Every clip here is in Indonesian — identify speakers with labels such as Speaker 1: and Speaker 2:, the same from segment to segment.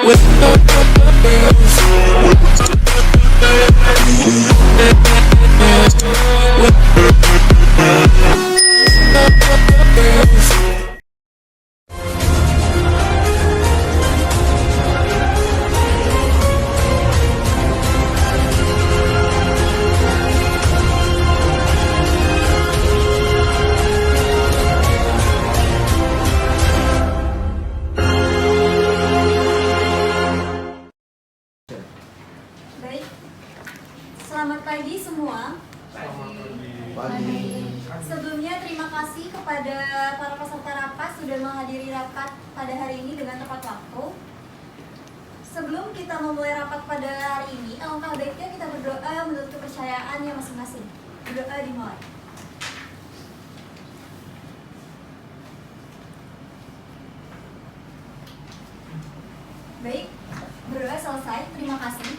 Speaker 1: Baik, selamat pagi semua.
Speaker 2: Pagi.
Speaker 1: Sebelumnya terima kasih kepada para peserta rapat sudah menghadiri rapat pada hari ini dengan tepat waktu. Sebelum kita memulai rapat pada hari ini, alangkah baiknya kita berdoa menurut kepercayaannya masing-masing. Berdoa dimulai. Baik, berdoa selesai. Terima kasih.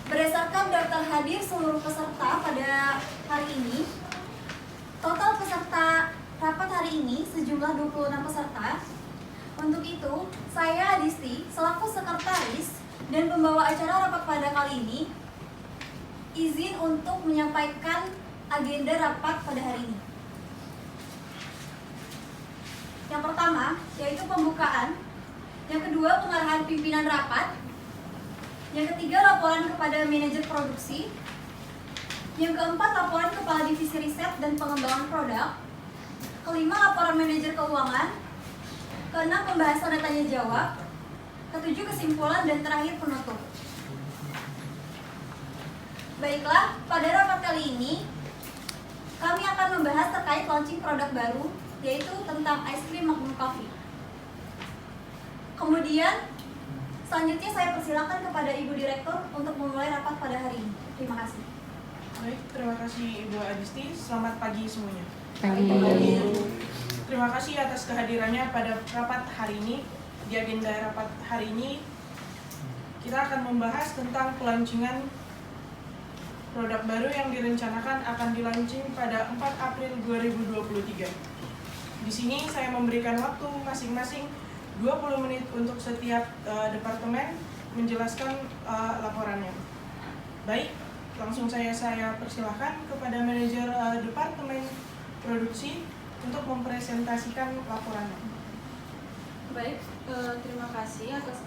Speaker 1: Berdasarkan daftar hadir seluruh peserta pada hari ini, total peserta rapat hari ini sejumlah 26 peserta. Untuk itu, saya Adisti selaku sekretaris dan pembawa acara rapat pada kali ini izin untuk menyampaikan agenda rapat pada hari ini. Yang pertama, yaitu pembukaan. Yang kedua, pengarahan pimpinan rapat. Yang ketiga, laporan kepada manajer produksi. Yang keempat, laporan kepala divisi riset dan pengembangan produk. Kelima, laporan manajer keuangan. Keenam, pembahasan tanya jawab. Ketujuh, kesimpulan, dan terakhir penutup. Baiklah, pada rapat kali ini kami akan membahas terkait launching produk baru, yaitu tentang ice cream Magnum Coffee. Kemudian selanjutnya saya persilakan kepada Ibu Direktur untuk memulai rapat pada hari ini. Terima kasih.
Speaker 3: Baik, terima kasih Ibu Adisti. Selamat pagi semuanya.
Speaker 2: Pagi.
Speaker 3: Terima kasih atas kehadirannya pada rapat hari ini. Di agenda rapat hari ini, kita akan membahas tentang pelancingan produk baru yang direncanakan akan dilaunching pada 4 April 2023. Di sini saya memberikan waktu masing-masing 20 menit untuk setiap departemen menjelaskan laporannya. Baik, langsung saya persilahkan kepada manajer departemen produksi untuk mempresentasikan laporannya.
Speaker 4: Baik, terima kasih atas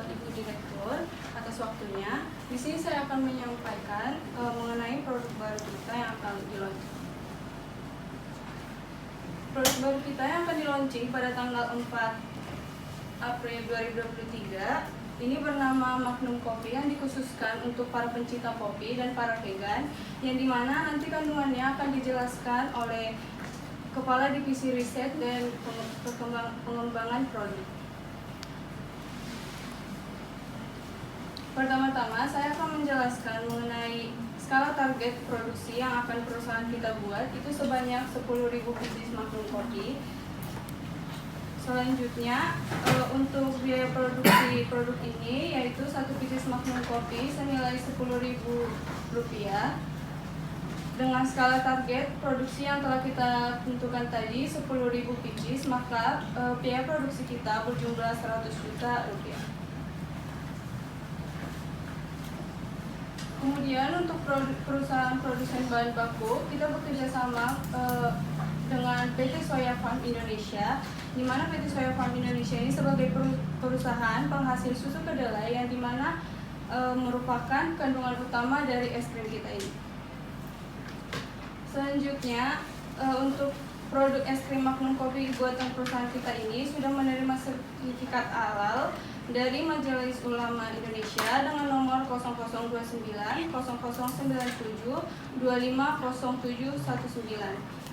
Speaker 4: Ibu Direktur atas waktunya. Di sini saya akan menyampaikan mengenai produk baru kita yang akan di-launching. Produk baru kita yang akan di-launching pada tanggal 4 April 2023 ini bernama Magnum Coffee yang dikhususkan untuk para pencinta kopi dan para vegan, yang dimana nanti kandungannya akan dijelaskan oleh Kepala Divisi Riset dan Pengembangan Produk. Pertama-tama saya akan menjelaskan mengenai skala target produksi yang akan perusahaan kita buat, itu sebanyak 10.000 biji Magnum Coffee. Selanjutnya untuk biaya produksi produk ini yaitu 1 biji Magnum Coffee senilai Rp10.000. Dengan skala target produksi yang telah kita tentukan tadi 10.000 biji, maka biaya produksi kita berjumlah Rp100 juta. Kemudian untuk perusahaan produsen bahan baku, kita bekerja sama dengan PT Soya Farm Indonesia, di mana PT Soya Farm Indonesia ini sebagai perusahaan penghasil susu kedelai yang dimana merupakan kandungan utama dari es krim kita ini. Selanjutnya untuk produk es krim Magnum Coffee buatan perusahaan kita ini sudah menerima sertifikat halal dari Majelis Ulama Indonesia dengan nomor 0029 0097 250719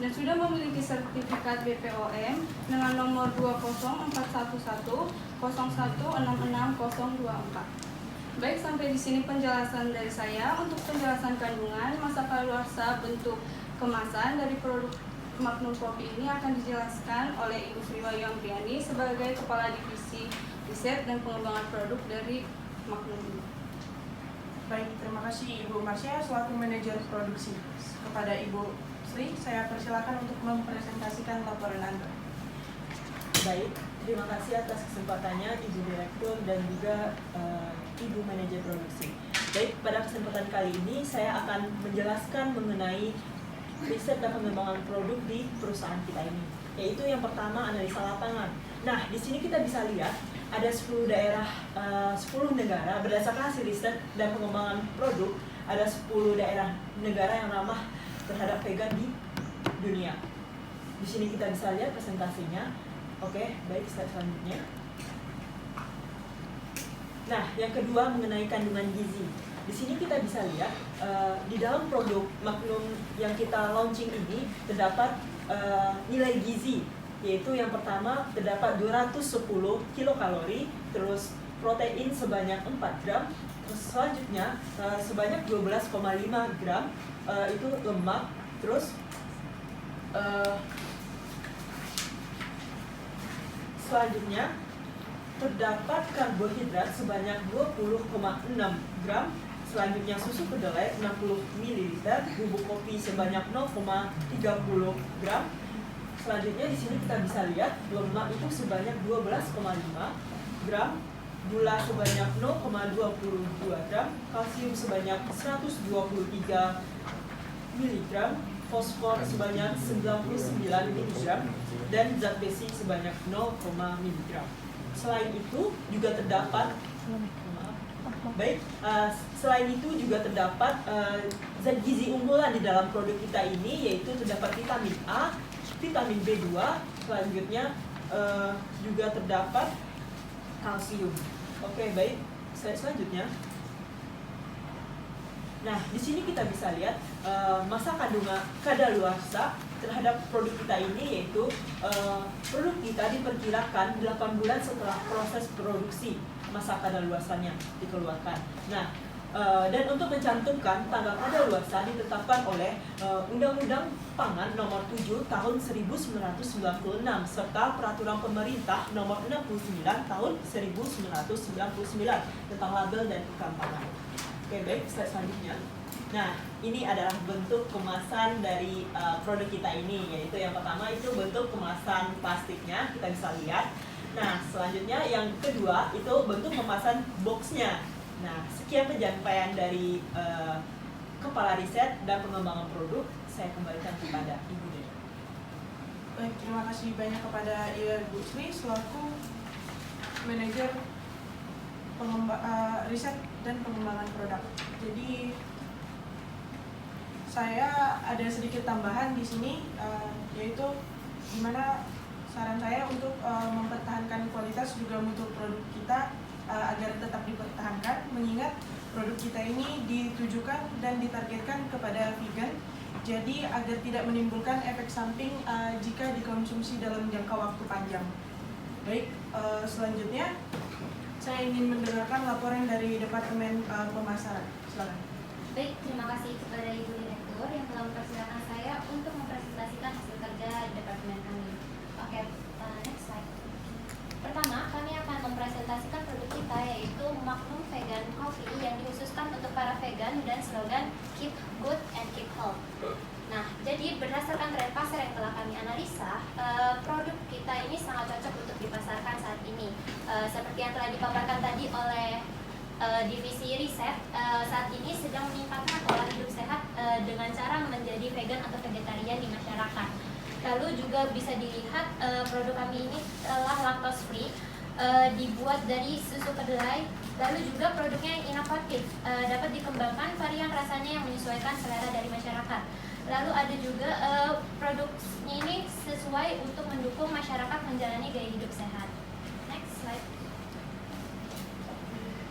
Speaker 4: dan sudah memiliki sertifikat BPOM dengan nomor 20411 0166 024. Baik, sampai di sini penjelasan dari saya. Untuk penjelasan kandungan, masa kadaluarsa, bentuk kemasan dari produk Magnum Coffee ini akan dijelaskan oleh Ibu Sri Wayu Amriani sebagai Kepala Divisi Riset dan Pengembangan Produk dari Magnum.
Speaker 3: Baik, terima kasih Ibu Marsha selaku manajer produksi. Kepada Ibu Sri, saya persilakan untuk mempresentasikan laporan Anda.
Speaker 5: Baik, terima kasih atas kesempatannya Ibu Direktur dan juga Ibu Manajer Produksi. Baik, pada kesempatan kali ini saya akan menjelaskan mengenai riset dan pengembangan produk di perusahaan kita ini. Yaitu yang pertama analisa lapangan. Nah, di sini kita bisa lihat ada 10 daerah, 10 negara berdasarkan hasil riset dan pengembangan produk. Ada 10 daerah negara yang ramah terhadap vegan di dunia. Di sini kita bisa lihat presentasinya. Oke, baik, slide selanjutnya. Nah, yang kedua mengenai kandungan gizi. Di sini kita bisa lihat di dalam produk Magnum yang kita launching ini terdapat nilai gizi, yaitu yang pertama terdapat 210 kilokalori, terus protein sebanyak 4 gram, terus selanjutnya sebanyak 12,5 gram itu lemak, terus selanjutnya terdapat karbohidrat sebanyak 20,6 gram, selanjutnya susu kedelai 60 ml, bubuk kopi sebanyak 0,30 gram. Selanjutnya di sini kita bisa lihat lemak itu sebanyak 12,5 gram, gula sebanyak 0,22 gram, kalsium sebanyak 123 mg, fosfor sebanyak 99 mg, dan zat besi sebanyak 0, mg. Selain itu juga terdapat selain itu juga terdapat zat gizi unggulan di dalam produk kita ini, yaitu terdapat vitamin A, vitamin B2, selanjutnya juga terdapat kalsium. Oke, baik. Selanjutnya. Nah, di sini kita bisa lihat masa kadaluarsa terhadap produk kita ini, yaitu produk kita diperkirakan 8 bulan setelah proses produksi masa kadaluarsanya dikeluarkan. Nah, dan untuk mencantumkan tanggal kadaluarsa ditetapkan oleh Undang-Undang Pangan Nomor 7 Tahun 1996 serta Peraturan Pemerintah Nomor 69 Tahun 1999 tentang label dan iklan pangan. Oke, baik, slide selanjutnya. Nah, ini adalah bentuk kemasan dari produk kita ini, yaitu yang pertama itu bentuk kemasan plastiknya, kita bisa lihat. Nah, selanjutnya yang kedua itu bentuk kemasan boxnya. Nah, sekian penyampaian dari Kepala Riset dan Pengembangan Produk. Saya kembalikan kepada Ibu Dede.
Speaker 3: Baik, terima kasih banyak kepada Ibu Sri selaku Manajer Riset dan Pengembangan Produk. Jadi saya ada sedikit tambahan di sini, yaitu gimana saran saya untuk mempertahankan kualitas juga untuk produk kita agar tetap dipertahankan, mengingat produk kita ini ditujukan dan ditargetkan kepada vegan, jadi agar tidak menimbulkan efek samping jika dikonsumsi dalam jangka waktu panjang. Baik, selanjutnya saya ingin mendengarkan laporan dari Departemen Pemasaran. Silakan.
Speaker 2: Baik, terima kasih kepada Ibu Direktur yang telah mempersilahkan saya untuk mempresentasikan hasil kerja Departemen kami. Oke, next slide. Pertama, kami akan mempresentasikan produk kita, yaitu Magnum Vegan Coffee yang dikhususkan untuk para vegan dan slogan Keep Good and Keep Health. Nah, jadi berdasarkan tren pasar yang telah kami analisa, produk kita ini sangat cocok untuk dipasarkan saat ini. Seperti yang telah dipaparkan tadi oleh divisi riset, saat ini sedang meningkatkan pola hidup sehat dengan cara menjadi vegan atau vegetarian di masyarakat. Lalu juga bisa dilihat produk kami ini telah lactose free, dibuat dari susu kedelai. Lalu juga produknya yang inovatif, dapat dikembangkan varian rasanya yang menyesuaikan selera dari masyarakat. Lalu ada juga produknya ini sesuai untuk mendukung masyarakat menjalani gaya hidup sehat. Next slide.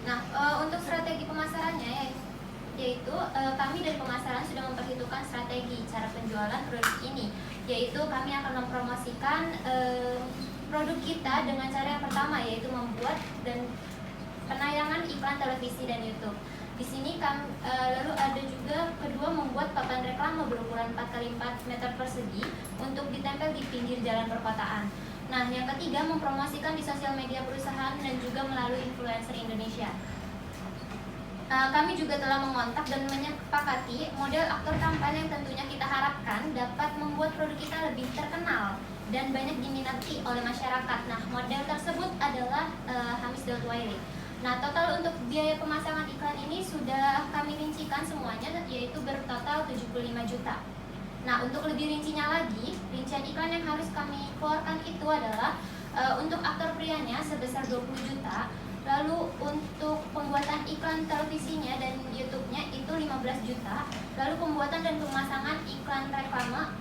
Speaker 2: Nah, untuk strategi pemasarannya, yaitu kami dari pemasaran sudah memperhitungkan strategi cara penjualan produk ini, yaitu kami akan mempromosikan produk kita dengan cara yang pertama, yaitu membuat dan penayangan iklan televisi dan YouTube. Di sini lalu ada juga kedua, membuat papan reklame berukuran 4x4 meter persegi untuk ditempel di pinggir jalan perkotaan. Nah, yang ketiga, mempromosikan di sosial media perusahaan dan juga melalui influencer Indonesia. Kami juga telah mengontak dan menyepakati model aktor kampanye yang tentunya kita harapkan dapat membuat produk kita lebih terkenal dan banyak diminati oleh masyarakat. Nah, model tersebut adalah Hamis.Wairi. Nah, total untuk biaya pemasangan iklan ini sudah kami rincikan semuanya, yaitu bertotal 75 juta. Nah, untuk lebih rincinya lagi, rincian iklan yang harus kami keluarkan itu adalah untuk aktor prianya sebesar 20 juta, lalu untuk pembuatan iklan televisinya dan YouTube-nya itu 15 juta, lalu pembuatan dan pemasangan iklan reklame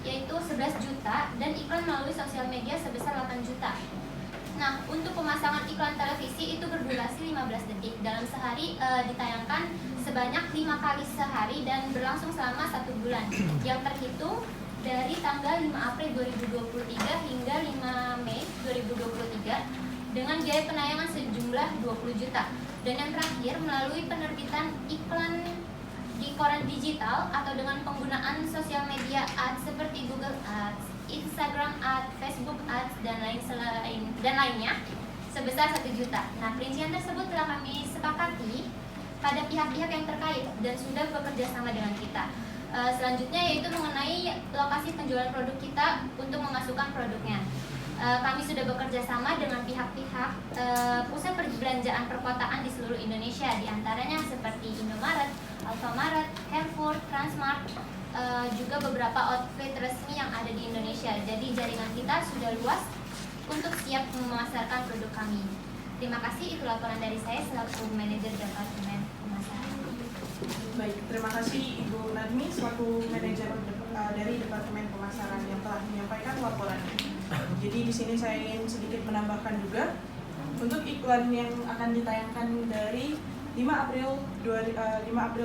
Speaker 2: yaitu 11 juta, dan iklan melalui sosial media sebesar 8 juta. Nah, untuk pemasangan iklan televisi itu berdurasi 15 detik. Dalam sehari ditayangkan sebanyak 5 kali sehari dan berlangsung selama 1 bulan yang terhitung dari tanggal 5 April 2023 hingga 5 Mei 2023 dengan biaya penayangan sejumlah 20 juta. Dan yang terakhir, melalui penerbitan iklan di koran digital atau dengan penggunaan sosial media ads seperti Google Ads, Instagram Ads, Facebook Ads, dan lainnya sebesar 1 juta. Nah, perincian tersebut telah kami sepakati pada pihak-pihak yang terkait dan sudah bekerja sama dengan kita. Selanjutnya yaitu mengenai lokasi penjualan produk kita untuk memasukkan produknya. Kami sudah bekerja sama dengan pihak-pihak pusat perbelanjaan perkotaan di seluruh Indonesia, diantaranya seperti Indomaret, Alfamaret, Carrefour, Transmart, juga beberapa outlet resmi yang ada di Indonesia. Jadi jaringan kita sudah luas untuk siap memasarkan produk kami. Terima kasih, itu laporan dari saya selaku manajer Departemen Pemasaran.
Speaker 3: Baik, terima kasih Ibu Nadmi selaku manajer dari Departemen Pemasaran yang telah menyampaikan laporannya. Jadi di sini saya ingin sedikit menambahkan juga untuk iklan yang akan ditayangkan dari 5 April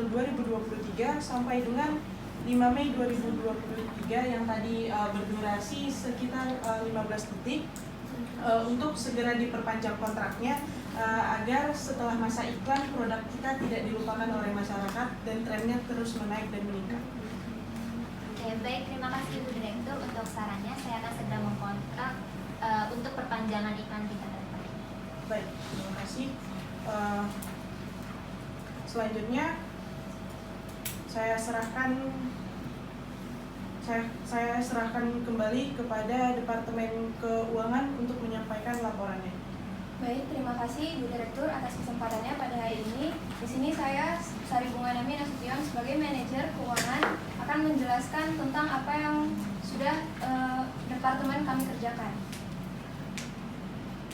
Speaker 3: 2023 sampai dengan 5 Mei 2023 yang tadi berdurasi sekitar 15 detik untuk segera diperpanjang kontraknya agar setelah masa iklan produk kita tidak dilupakan oleh masyarakat dan trennya terus menaik dan meningkat.
Speaker 2: Oke, baik, terima kasih Ibu Direktur untuk sarannya. Saya akan segera mengkontrak untuk perpanjangan iklan kita ke depan.
Speaker 3: Baik, terima kasih. Selanjutnya saya serahkan kembali kepada Departemen Keuangan untuk menyampaikan laporannya.
Speaker 1: Baik, terima kasih Ibu Direktur atas kesempatannya pada hari ini. Di sini saya, Sari Bunga Nami Nasution, sebagai manajer keuangan akan menjelaskan tentang apa yang sudah departemen kami kerjakan.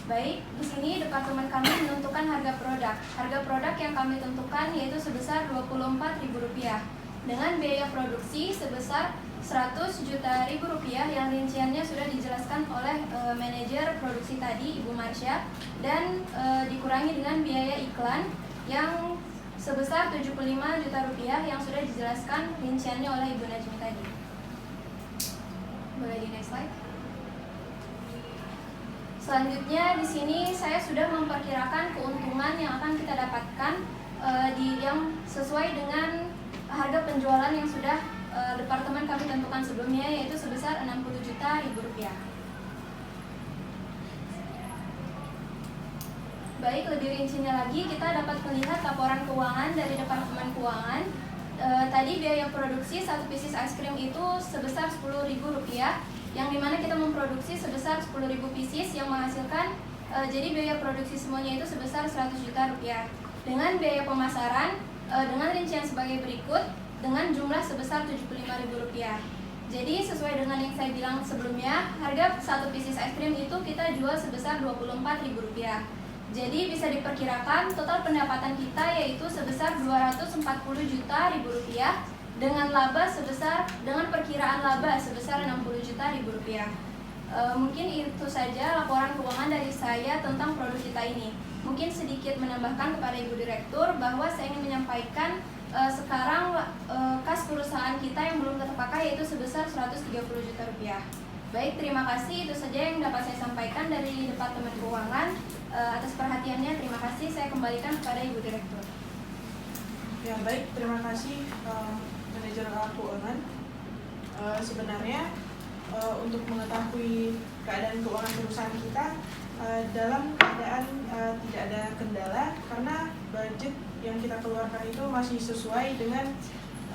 Speaker 1: Baik, di sini departemen kami menentukan harga produk. Harga produk yang kami tentukan yaitu sebesar Rp24.000 dengan biaya produksi sebesar Rp100 juta yang rinciannya sudah dijelaskan oleh manajer produksi tadi Ibu Marsha, dan dikurangi dengan biaya iklan yang sebesar Rp75 juta yang sudah dijelaskan rinciannya oleh Ibu Najmi tadi. Boleh di next slide. Selanjutnya di sini saya sudah memperkirakan keuntungan yang akan kita dapatkan yang sesuai dengan harga penjualan yang sudah departemen kami tentukan sebelumnya, yaitu sebesar Rp60 juta. Baik, lebih rincinya lagi kita dapat melihat laporan keuangan dari Departemen Keuangan. Tadi biaya produksi satu pieces ice cream itu sebesar Rp10.000, yang dimana kita memproduksi sebesar 10.000 pieces yang menghasilkan jadi biaya produksi semuanya itu sebesar Rp100 juta. Dengan biaya pemasaran dengan rincian sebagai berikut, dengan jumlah sebesar Rp75.000. Jadi sesuai dengan yang saya bilang sebelumnya, harga satu pieces ice cream itu kita jual sebesar Rp24.000. Jadi bisa diperkirakan total pendapatan kita yaitu sebesar Rp240 juta dengan perkiraan laba sebesar Rp60 juta. Mungkin itu saja laporan keuangan dari saya tentang produk kita ini. Mungkin sedikit menambahkan kepada Ibu Direktur bahwa saya ingin menyampaikan sekarang kas perusahaan kita yang belum terpakai yaitu sebesar Rp130 juta. Baik, terima kasih. Itu saja yang dapat saya sampaikan dari Departemen Keuangan. Atas perhatiannya, terima kasih. Saya kembalikan kepada Ibu Direktur.
Speaker 3: Ya, baik, terima kasih manajer keuangan. Sebenarnya untuk mengetahui keadaan keuangan perusahaan kita dalam keadaan tidak ada kendala karena budget yang kita keluarkan itu masih sesuai dengan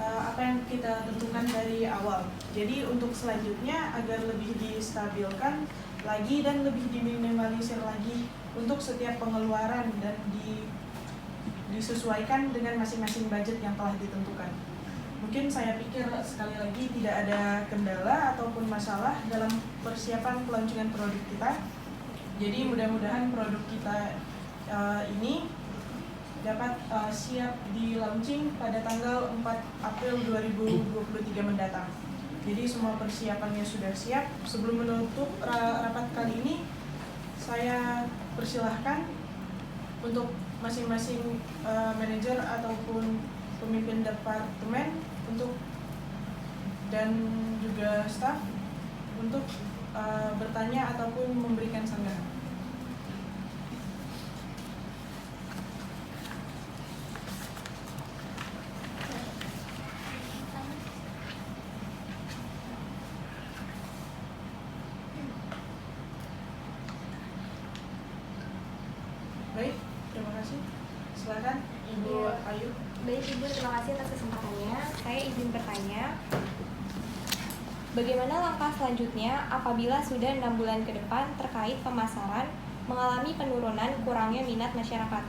Speaker 3: apa yang kita tentukan dari awal. Jadi untuk selanjutnya agar lebih distabilkan lagi dan lebih diminimalisir lagi untuk setiap pengeluaran dan disesuaikan dengan masing-masing budget yang telah ditentukan. Mungkin saya pikir sekali lagi tidak ada kendala ataupun masalah dalam persiapan pelancongan produk kita. Jadi mudah-mudahan produk kita ini dapat siap di launching pada tanggal 4 April 2023 mendatang. Jadi semua persiapannya sudah siap. Sebelum menutup rapat kali ini, saya persilahkan untuk masing-masing manajer ataupun pemimpin departemen dan juga staf untuk bertanya ataupun memberikan sanggahan. Baik, terima kasih. Silakan Ibu Ayu.
Speaker 6: Baik Ibu, terima kasih atas kesempatannya. Saya izin bertanya, bagaimana langkah selanjutnya apabila sudah 6 bulan ke depan terkait pemasaran mengalami penurunan kurangnya minat masyarakat?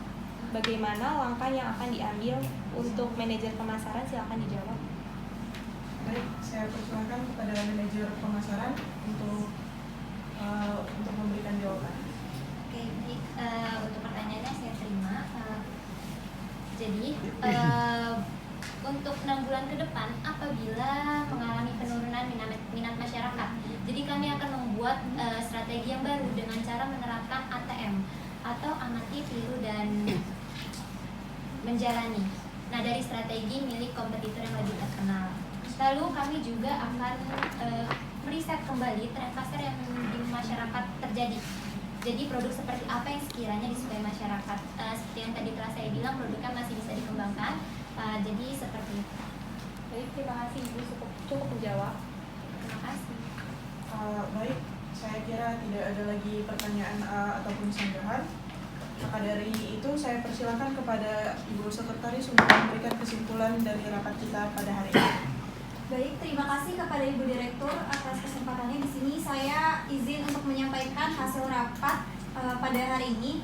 Speaker 6: Bagaimana langkah yang akan diambil untuk manajer pemasaran? Silakan dijawab.
Speaker 3: Baik, saya persilakan kepada manajer pemasaran untuk memberikan jawaban.
Speaker 2: Oke, jadi untuk pertanyaannya saya terima. Jadi untuk 6 bulan ke depan apabila mengalami penurunan minat masyarakat, jadi kami akan membuat strategi yang baru dengan cara menerapkan ATM atau amati, tiru, dan menjalani. Nah, dari strategi milik kompetitor yang lebih terkenal. Lalu kami juga akan meriset kembali tren pasar yang di masyarakat terjadi. Jadi produk seperti apa yang sekiranya disukai masyarakat. Seperti yang tadi telah saya bilang, produknya masih bisa dikembangkan. Jadi seperti itu.
Speaker 6: Baik, terima kasih Ibu, cukup menjawab.
Speaker 2: Terima kasih.
Speaker 3: Baik, saya kira tidak ada lagi pertanyaan ataupun sanggahan. Maka dari itu saya persilakan kepada Ibu Sekretaris untuk memberikan kesimpulan dari rapat kita pada hari ini.
Speaker 1: Baik, terima kasih kepada Ibu Direktur atas kesempatannya. Di sini saya izin untuk menyampaikan hasil rapat pada hari ini,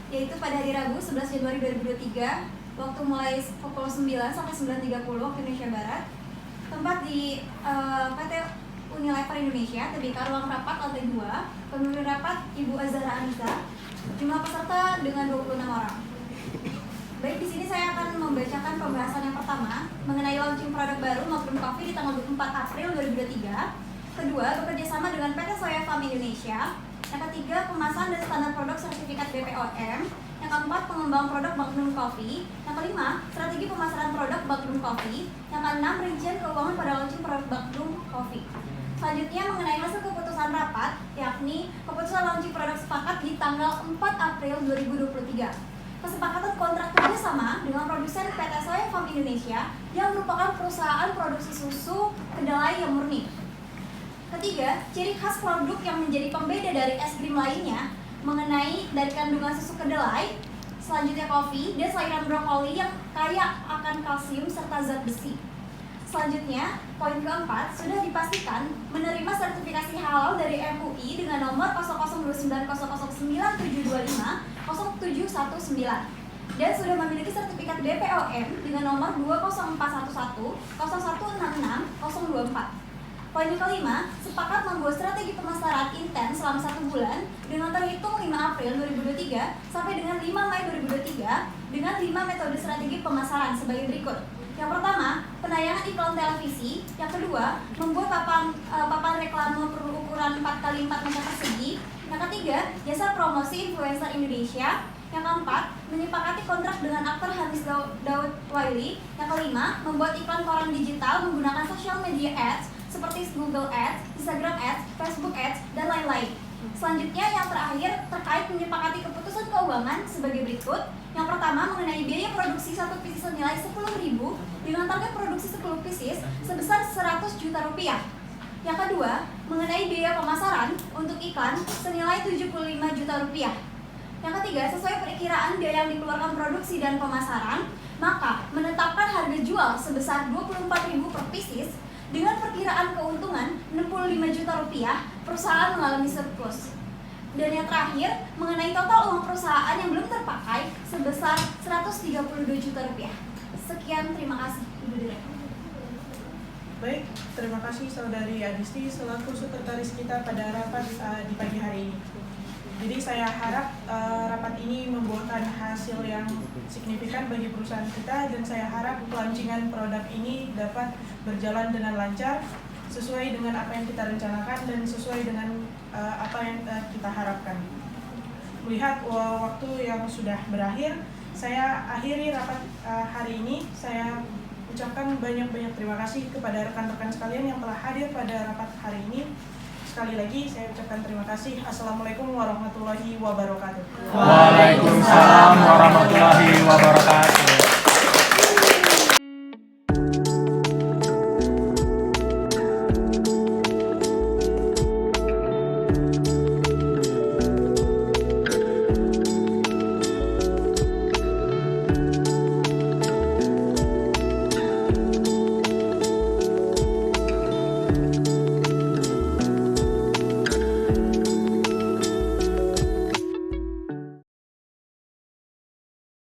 Speaker 1: yaitu pada hari Rabu 11 Januari 2023, waktu mulai pukul 9 sampai 9.30 waktu Indonesia Barat. Tempat di PT Unilever Indonesia, TBK, ruang rapat lantai 2. Pemimpin rapat Ibu Azhara Anissa. Jumlah peserta dengan 26 orang. Baik, di sini saya akan membacakan pembahasan yang pertama mengenai launching produk baru Magnum Coffee di tanggal 24 April 2023. Kedua, bekerja sama dengan PT Soya Farm Indonesia. Yang ketiga, pemasaran dan standar produk sertifikat BPOM. Yang keempat, pengembang produk Magnum Coffee. Yang kelima, strategi pemasaran produk Magnum Coffee. Yang keenam, rincian keuangan pada launching produk Magnum Coffee. Selanjutnya mengenai hasil keputusan rapat, yakni keputusan launching produk sepakat di tanggal 4 April 2023. Kesepakatan kontrak kerjasama dengan produsen PT Soya Farm Indonesia yang merupakan perusahaan produksi susu kedelai yang murni. Ketiga, ciri khas produk yang menjadi pembeda dari es krim lainnya mengenai dari kandungan susu kedelai, selanjutnya kopi, dan sayuran brokoli yang kaya akan kalsium serta zat besi. Selanjutnya, poin keempat, sudah dipastikan menerima sertifikasi halal dari MUI dengan nomor 00290007250719 dan sudah memiliki sertifikat BPOM dengan nomor 20411016624. Poin kelima, sepakat membuat strategi pemasaran intens selama 1 bulan dengan terhitung 5 April 2023 sampai dengan 5 Mei 2023 dengan 5 metode strategi pemasaran sebagai berikut. Yang pertama, penayangan iklan televisi. Yang kedua, membuat papan reklame berukuran 4x4 meter persegi. Yang ketiga, jasa promosi influencer Indonesia. Yang keempat, menyepakati kontrak dengan aktor Hamis Daud Waili. Yang kelima, membuat iklan koran digital menggunakan social media ads seperti Google Ads, Instagram Ads, Facebook Ads, dan lain-lain. Selanjutnya, yang terakhir terkait menyepakati keputusan keuangan sebagai berikut. Yang pertama, mengenai biaya produksi 1 pieces senilai 10.000 dengan target produksi 10 pieces sebesar 100 juta rupiah. Yang kedua, mengenai biaya pemasaran untuk iklan senilai 75 juta rupiah. Yang ketiga, sesuai perkiraan biaya yang dikeluarkan produksi dan pemasaran, maka menetapkan harga jual sebesar 24.000 per pieces dengan perkiraan keuntungan 65 juta rupiah, perusahaan mengalami surplus. Dan yang terakhir, mengenai total uang perusahaan yang belum terpakai sebesar 132 juta rupiah. Sekian, terima kasih Ibu Direktur.
Speaker 3: Baik, terima kasih Saudari Adisti selaku sekretaris kita pada rapat di pagi hari ini. Jadi saya harap rapat ini membuahkan hasil yang signifikan bagi perusahaan kita, dan saya harap pelancingan produk ini dapat berjalan dengan lancar sesuai dengan apa yang kita rencanakan dan sesuai dengan apa yang kita harapkan. Melihat waktu yang sudah berakhir, saya akhiri rapat hari ini. Saya ucapkan banyak-banyak terima kasih kepada rekan-rekan sekalian yang telah hadir pada rapat hari ini. Sekali lagi saya ucapkan terima kasih. Assalamualaikum warahmatullahi wabarakatuh.
Speaker 7: Waalaikumsalam warahmatullahi wabarakatuh.